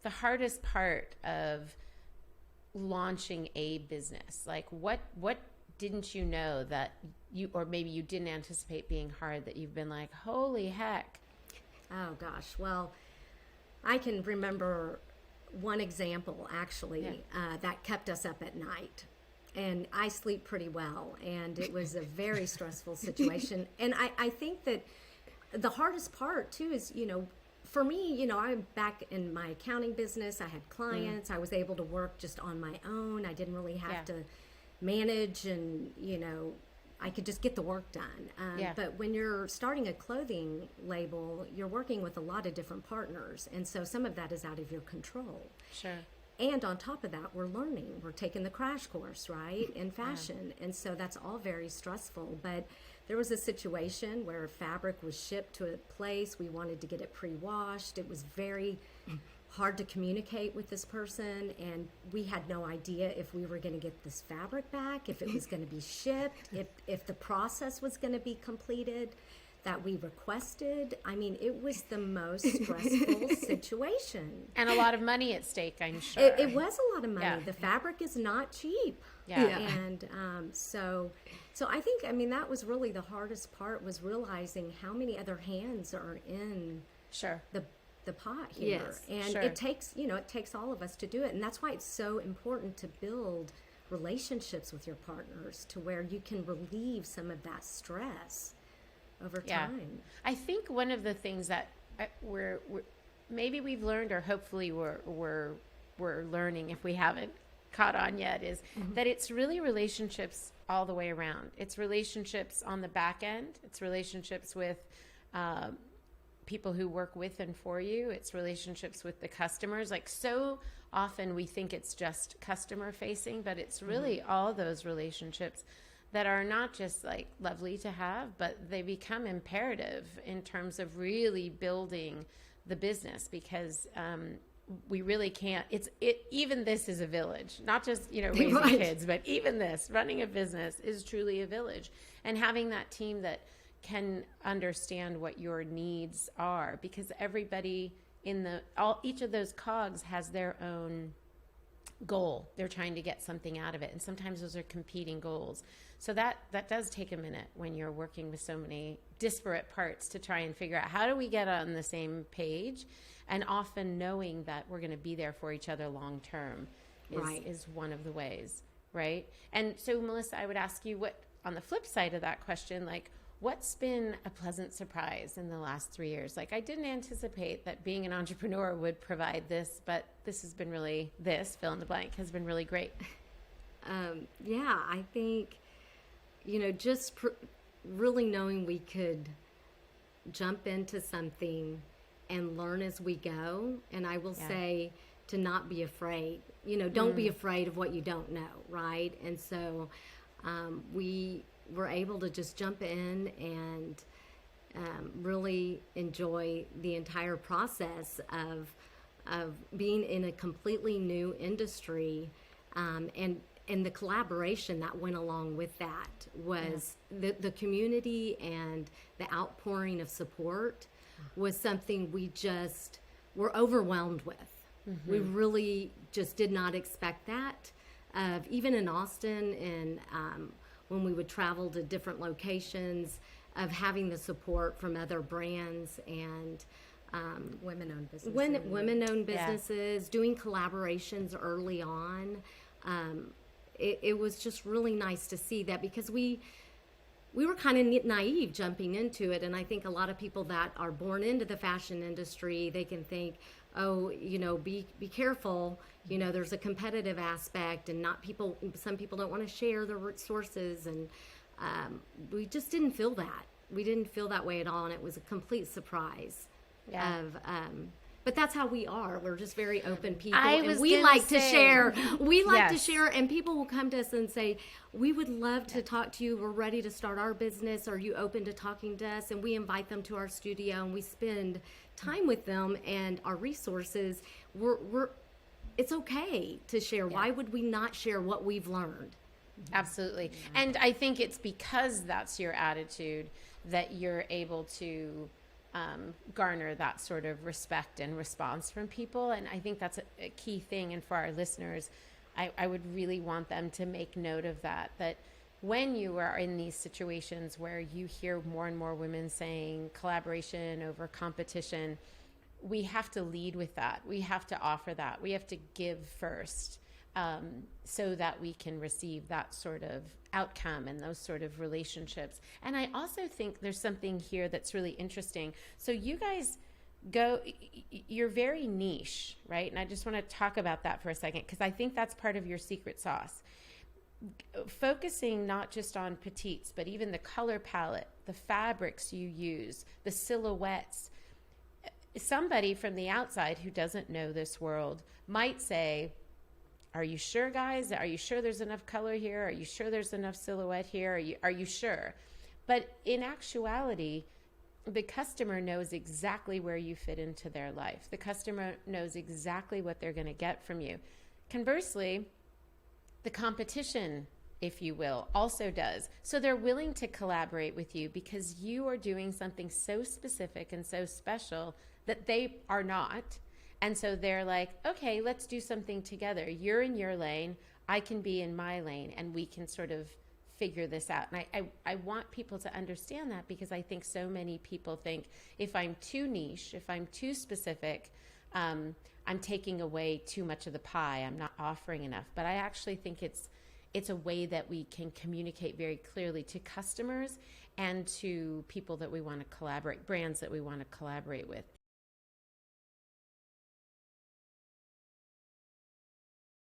the hardest part of launching a business? Like what didn't you know that you, or maybe you didn't anticipate being hard, that you've been like, holy heck? Oh gosh. Well, I can remember one example actually that kept us up at night. And I sleep pretty well, and it was a very stressful situation. And I think that the hardest part too is, for me, I'm back in my accounting business. I had clients. I was able to work just on my own. I didn't really have to manage, and I could just get the work done. But when you're starting a clothing label, you're working with a lot of different partners, and so some of that is out of your control. Sure. And on top of that, we're learning. We're taking the crash course, right, in fashion. And so that's all very stressful. But there was a situation where fabric was shipped to a place. We wanted to get it pre-washed. It was very hard to communicate with this person. And we had no idea if we were going to get this fabric back, if it was going to be shipped, if the process was going to be completed that we requested. I mean, it was the most stressful situation. And a lot of money at stake, I'm sure. It was a lot of money. The fabric is not cheap. And so I think, that was really the hardest part, was realizing how many other hands are in the pot here. Yes. And it takes all of us to do it. And that's why it's so important to build relationships with your partners, to where you can relieve some of that stress over time. I think one of the things that we're maybe we've learned, or hopefully we're learning, if we haven't caught on yet, is that it's really relationships all the way around. It's relationships on the back end. It's relationships with people who work with and for you. It's relationships with the customers. Like, so often we think it's just customer facing, but it's really all those relationships that are not just like lovely to have, but they become imperative in terms of really building the business, because we really can't, even this is a village, not just, raising kids, but even this, running a business is truly a village. And having that team that can understand what your needs are, because everybody each of those cogs has their own goal. They're trying to get something out of it. And sometimes those are competing goals. So that does take a minute when you're working with so many disparate parts to try and figure out, how do we get on the same page? And often knowing that we're going to be there for each other long term is one of the ways, right? And so, Melissa, I would ask you, what, on the flip side of that question, like, what's been a pleasant surprise in the last 3 years? Like, I didn't anticipate that being an entrepreneur would provide this, but this has been really, fill in the blank, has been really great. I think, just really knowing we could jump into something and learn as we go. And I will say, to not be afraid, don't be afraid of what you don't know, right? And so we were able to just jump in and really enjoy the entire process of being in a completely new industry, and the collaboration that went along with that was the community, and the outpouring of support was something we just were overwhelmed with. We really just did not expect that. Even in Austin, and when we would travel to different locations, of having the support from other brands and women-owned businesses. Women-owned businesses, doing collaborations early on. It was just really nice to see that, because we were kind of naive jumping into it. And I think a lot of people that are born into the fashion industry, they can think, oh, be careful. There's a competitive aspect, and some people don't want to share their sources. And we just didn't feel that. We didn't feel that way at all. And it was a complete surprise but that's how we are. We're just very open people. And we like to share. We like to share, and people will come to us and say, we would love to talk to you. We're ready to start our business. Are you open to talking to us? And we invite them to our studio, and we spend time with them and our resources. It's okay to share. Why would we not share what we've learned? Absolutely. And I think it's because that's your attitude that you're able to garner that sort of respect and response from people. And I think that's a key thing. And for our listeners, I would really want them to make note of that, that when you are in these situations where you hear more and more women saying collaboration over competition, we have to lead with that. We have to offer that. We have to give first, so that we can receive that sort of outcome and those sort of relationships. And I also think there's something here that's really interesting. So you guys you're very niche, right? And I just want to talk about that for a second, because I think that's part of your secret sauce. Focusing not just on petites, but even the color palette, the fabrics you use, the silhouettes. Somebody from the outside who doesn't know this world might say, are you sure, guys? Are you sure there's enough color here? Are you sure there's enough silhouette here? Are you sure? But in actuality, the customer knows exactly where you fit into their life. The customer knows exactly what they're going to get from you. Conversely, the competition, if you will, also does. So they're willing to collaborate with you because you are doing something so specific and so special that they are not. And so they're like, okay, let's do something together. You're in your lane, I can be in my lane, and we can sort of figure this out. And I want people to understand that, because I think so many people think if I'm too niche, if I'm too specific, I'm taking away too much of the pie. I'm not offering enough. But I actually think it's a way that we can communicate very clearly to customers and to people that we want to collaborate, brands that we want to collaborate with.